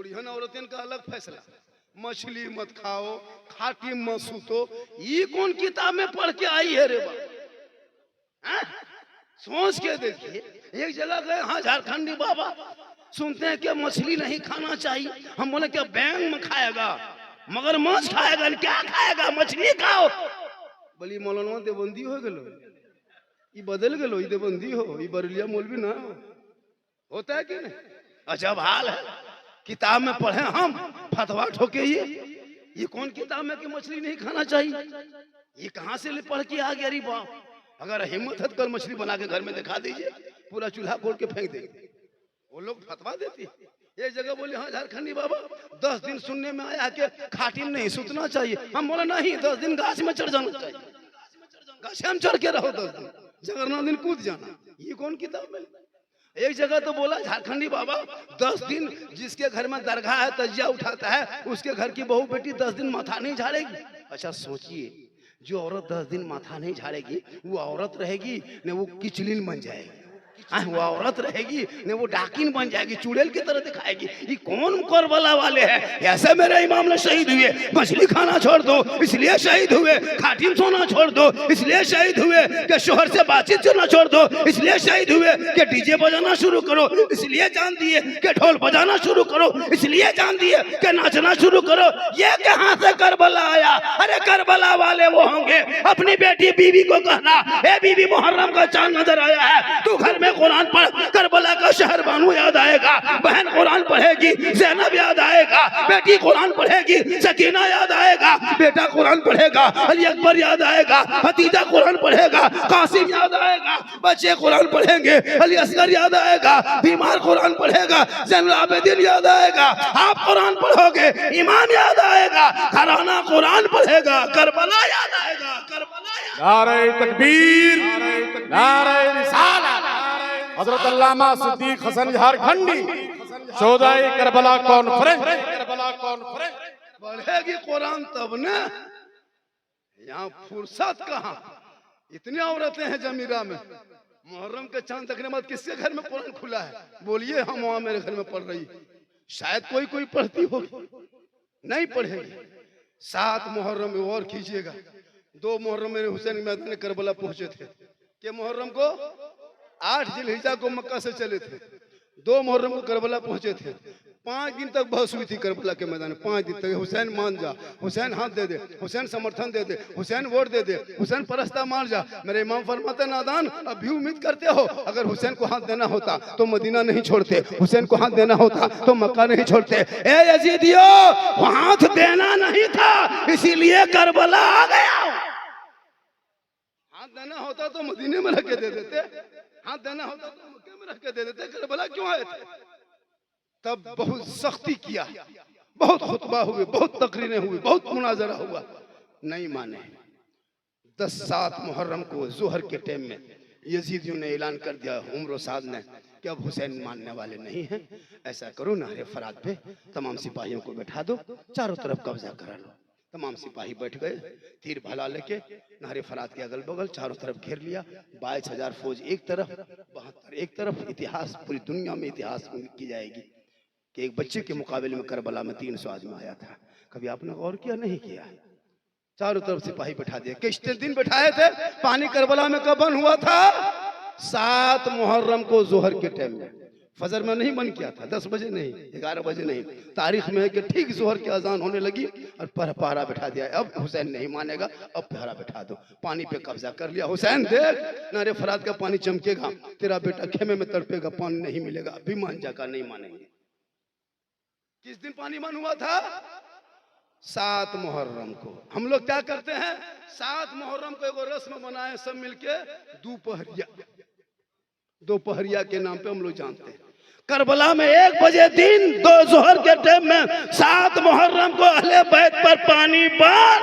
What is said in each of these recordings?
बुढ़ियन औरतन का अलग फैसला, मछली मत खाओ, खाटी मत सूतो। ये कौन किताब में पढ़ के आई है रे बाबा? सोच के देखिए। एक जगह गए, हाँ झारखंडी बाबा, सुनते हैं कि मछली नहीं खाना चाहिए। हम बोले क्या बैंग में खाएगा, मगरमच्छ खाएगा, क्या खाएगा, मछली खाओ। बोली मौलाना देवबंदी हो गलो, ये बदल गलो, ये देवबंदी हो, ये बरलिया मौलवी ना हो। होता है कि नहीं? अजब हाल है। किताब में पढ़े हम, फतवा ठोके ये कौन किताब में कि मछली नहीं खाना चाहिए? ये कहां से ले पढ़ के आ गया? अरे बाप, अगर हिम्मत है तो कल मछली बना के घर में दिखा दीजिए, पूरा चूल्हा खोल के फेंक देंगे। वो लोग फतवा देती है। एक जगह बोले हाँ झारखंडी बाबा, 10 दिन सुनने में आया कि खाटी में नहीं सुतना चाहिए। हम बोले नहीं, 10 दिन गाछ में चढ़ जाना चाहिए, गाछ में चढ़ के रहो 10 दिन, जगरना दिन कूद जाना। ये कौन किताब में? एक जगह तो बोला झारखंडी बाबा, 10 दिन जिसके घर में दरगाह है, तजिया उठाता है, उसके घर की बहू बेटी 10 दिन माथा नहीं झाड़ेगी। अच्छा सोचिए, जो औरत 10 दिन माथा नहीं झाड़ेगी वो औरत रहेगी न वो किचलिन बन जाएगी, वो औरत रहेगी न वो डाकिन बन जाएगी, चुड़ैल की तरह दिखाएगी। ये कौन करबला वाले हैं? ऐसे मेरे इमाम ने शहीद हुए, मछली खाना छोड़ दो इसलिए शहीद हुए, खाटिम सोना छोड़ दो इसलिए शहीद हुए, कि शोहर से बातचीत करना छोड़ दो इसलिए शहीद हुए, कि डीजे बजाना शुरू करो इसलिए जान दिए, कि ढोल बजाना शुरू करो इसलिए जान दिए, कि नाचना शुरू करो। ये कहां से करबला आया? अरे करबला वाले वो होंगे। अपनी बेटी बीवी को कहना, ए बीवी मुहर्रम का चांद नजर आया है, तू घर में कुरान पढ़, करबला का शहर बानू याद आएगा, बहन कुरान पढ़ेगी ज़ैनब याद आएगा, बेटी कुरान पढ़ेगी सकीना याद आएगा, बेटा कुरान पढ़ेगा अली अकबर याद आएगा, भतीजा कुरान पढ़ेगा कासिम याद आएगा, बच्चे कुरान पढ़ेंगे अली असगर याद आएगा, बीमार कुरान पढ़ेगा ज़ैनुल आबिदीन याद आएगा, आप कुरान पढ़ोगे इमाम याद आएगा, घराना कुरान पढ़ेगा करबला याद आएगा, करबला याद। नारे तकबीर, नारे रिसालत। हजरत अल्लामा सिद्दीक हसन झारखंडी, 14 करबला कॉन्फ्रेंस। पढ़ेगी कुरान तब न, यहाँ फुर्सत कहाँ? इतनी औरतें हैं जमीरा में, मुहर्रम के चांद देखने बाद किसके घर में कुरान खुला है? बोलिए हम वहां मेरे घर में पढ़ रही, शायद कोई पढ़ती होगी, नहीं पढ़ेगी। 7 मुहर्रम में और कीजिएगा, 2 मुहर्रम में हुसैन मैदान करबला पहुंचे थे, कि मुहर्रम को 8 जिलहिजा को मक्का से चले थे, 2 मुहर्रम को करबला पहुंचे थे। 5 दिन तक बहस हुई थी करबला के मैदान में, 5 दिन तक। हुसैन मान जा, हुसैन हाथ दे दे, हुसैन समर्थन दे दे, हुसैन वोट दे दे, हुसैन परस्ता मान जा। मेरे इमाम फरमाते नादान, अभी उम्मीद करते हो अगर हुसैन को हाथ देना होता तो मदीना नहीं छोड़ते, हुसैन को हाथ देना होता तो मक्का नहीं छोड़ते। ए यजीदियो, हाथ देना नहीं था इसीलिए करबला आ गया। हाथ देना होता तो मदीने में रख के दे देते, हाथ देना होता तो मक्के में रख के दे देते, करबला क्यों आए थे? तब बहुत सख्ती किया, बहुत खुतबा हुए, बहुत तकरीरें हुई, बहुत मुनाजरा हुआ, नहीं माने। 10-7 मुहर्रम को जोहर के टाइम में यजीदियों ने ऐलान कर दिया, उमर साद ने, कि अब हुसैन मानने वाले नहीं हैं। ऐसा करो, नहरे फरात पे तमाम सिपाहियों को बैठा दो, चारों तरफ कब्जा करा लो। तमाम सिपाही बैठ गए, तीर भला लेके नहरे फरात के अगल बगल चारों तरफ घेर लिया। 22,000 फौज एक तरफ, 72 एक तरफ। इतिहास पूरी दुनिया में इतिहास की जाएगी कि एक बच्चे के मुकाबले में करबला में 300 आदमी आया था। कभी आपने गौर किया? नहीं किया। चारों तरफ सिपाही बैठा दिए। कितने दिन बैठाए थे? पानी करबला में कब बंद हुआ था? 7 मुहर्रम को जोहर के टाइम में, फजर में नहीं बंद किया था, 10 बजे नहीं, 11 बजे नहीं, तारीख में है कि ठीक जोहर की अजान होने लगी और पहरा बैठा दिया। अब हुसैन नहीं मानेगा, अब पहरा बैठा दो। पानी पे कब्जा कर लिया। हुसैन देख, नारे फरात का पानी चमकेगा, तेरा बेटा खेमे में तड़पेगा, पानी नहीं मिलेगा, अभी मान जाएगा, नहीं मानेंगे। किस दिन पानी बंद हुआ था? 7 मुहर्रम को। हम लोग क्या करते हैं? 7 मुहर्रम को एगो रस्म बनाए सब मिलके, दोपहरिया के नाम पे हम लोग जानते हैं। करबला में 1 बजे दिन 2 जोहर के टाइम में 7 मुहर्रम को अहले बैत पर पानी बंद,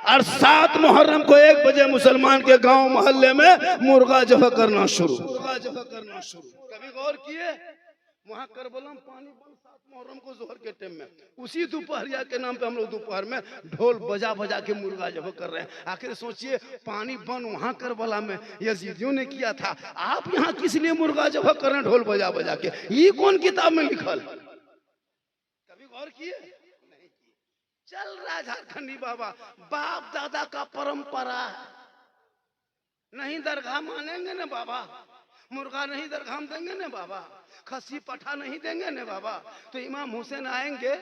और 7 मुहर्रम को 1 बजे मुसलमान के गांव मोहल्ले में मुर्गा जबह करना शुरू। कभी गौर किए? वहां करबला में पानी बंद 7 मुहर्रम को जोहर के टाइम में। उसी दोपहरिया के नाम पे हम लोग दोपहर में ढोल बजा के मुर्गा जबह कर रहे हैं। आखिर सोचिए, पानी बंद वहां करबला में यजीदियों ने किया था, आप यहाँ किस लिए मुर्गा जबह कर रहे हैं ढोल बजा के? ये कौन किताब में लिखल? कभी गौर किए? नहीं किए। चल रहा है झारखंडी बाबा, बाप दादा का परंपरा है। नहीं दरगाह मानेंगे ना बाबा, मुर्गा नहीं दरगाह में देंगे ना बाबा, खस्सी पठा नहीं देंगे ना बाबा, तो इमाम हुसैन आएंगे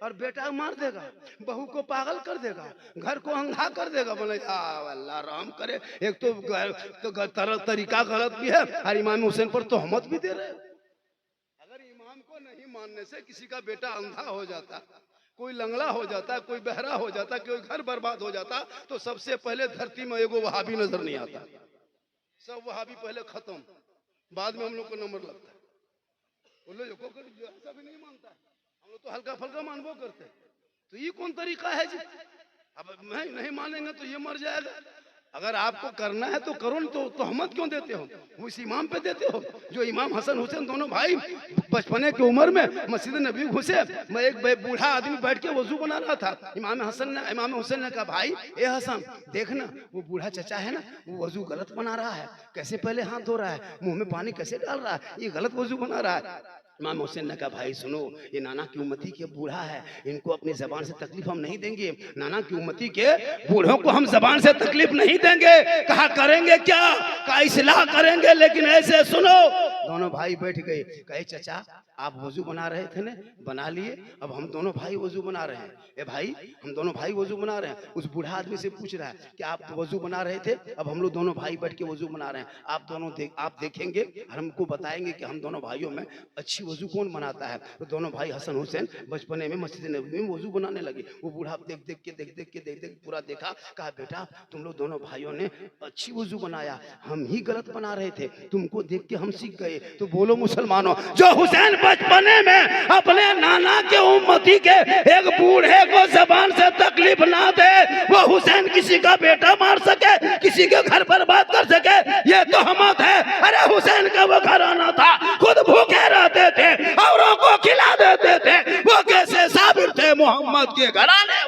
और बेटा मार देगा, बहू को पागल कर देगा, घर को अंधा कर देगा। बोले अल्लाह राम करे, एक तो तरीका गलत भी है और इमाम हुसैन पर तोहमत भी दे रहे हो। अगर इमाम को नहीं मानने से किसी का बेटा अंधा हो जाता, कोई लंगड़ा हो जाता, कोई बहरा हो जाता, कोई घर बर्बाद हो जाता, तो सबसे पहले धरती में एगो वहाबी नजर नहीं आता। सब वहाबी पहले खत्म, बाद में हम लोग को नंबर लगता है। बोलो जो ऐसा भी नहीं मानता है, हम लोग तो हल्का फल्का मानबो करते। तो ये कौन तरीका है जी? अब नहीं मानेंगे तो ये मर जाएगा। अगर आपको करना है तो करो, तो तोहमत क्यों देते हो? वो इस इमाम पे देते हो जो इमाम हसन हुसैन दोनों भाई बचपने की उम्र में मस्जिद नबी घुसे। मैं एक बूढ़ा आदमी बैठ के वजू बना रहा था। इमाम हुसैन ने कहा, भाई ए हसन देखना, वो बूढ़ा चचा है ना, वो वजू गलत बना रहा है, कैसे पहले हाथ धो रहा है, मुंह में पानी कैसे डाल रहा है, ये गलत वजू बना रहा है। इमाम हुसैन ने कहा, भाई सुनो, ये नाना की उम्मती के बूढ़ा है, इनको अपनी जबान से तकलीफ हम नहीं देंगे। नाना की उम्मती के बूढ़ों को हम जबान से तकलीफ नहीं देंगे। कहा करेंगे क्या? कहा इस्लाह करेंगे, लेकिन ऐसे सुनो। दोनों भाई बैठ गए। कहे चचा आप वजू बना रहे थे ना, बना लिए, अब हम दोनों भाई वजू बना रहे हैं। ए भाई हम दोनों भाई वजू बना रहे हैं। उस बूढ़ा आदमी से पूछ रहा है कि आप वजू बना रहे थे, अब हम लोग दोनों भाई बैठ के वजू बना रहे हैं, आप देखेंगे और हमको बताएंगे कि हम दोनों भाइयों में अच्छी वजू कौन बनाता है। तो दोनों भाई हसन हुसैन बचपने में मस्जिद नबी में वजू बनाने लगे। वो बूढ़ा देख के पूरा देखा। कहा बेटा तुम लोग दोनों भाइयों ने अच्छी वजू बनाया, हम ही गलत बना रहे थे, तुमको देख के हम सीख गए। तो बोलो मुसलमानों, जो हुसैन बचपने में अपने नाना के उम्मती के एक बूढ़े को जबान से तकलीफ ना दे, वो हुसैन किसी का बेटा मार सके, किसी के घर बर्बाद कर सके, ये तो तोहमत है। अरे हुसैन का वो घराना था, खुद भूखे रहते थे, औरों को खिला देते थे, वो कैसे साबिर थे मोहम्मद के घराने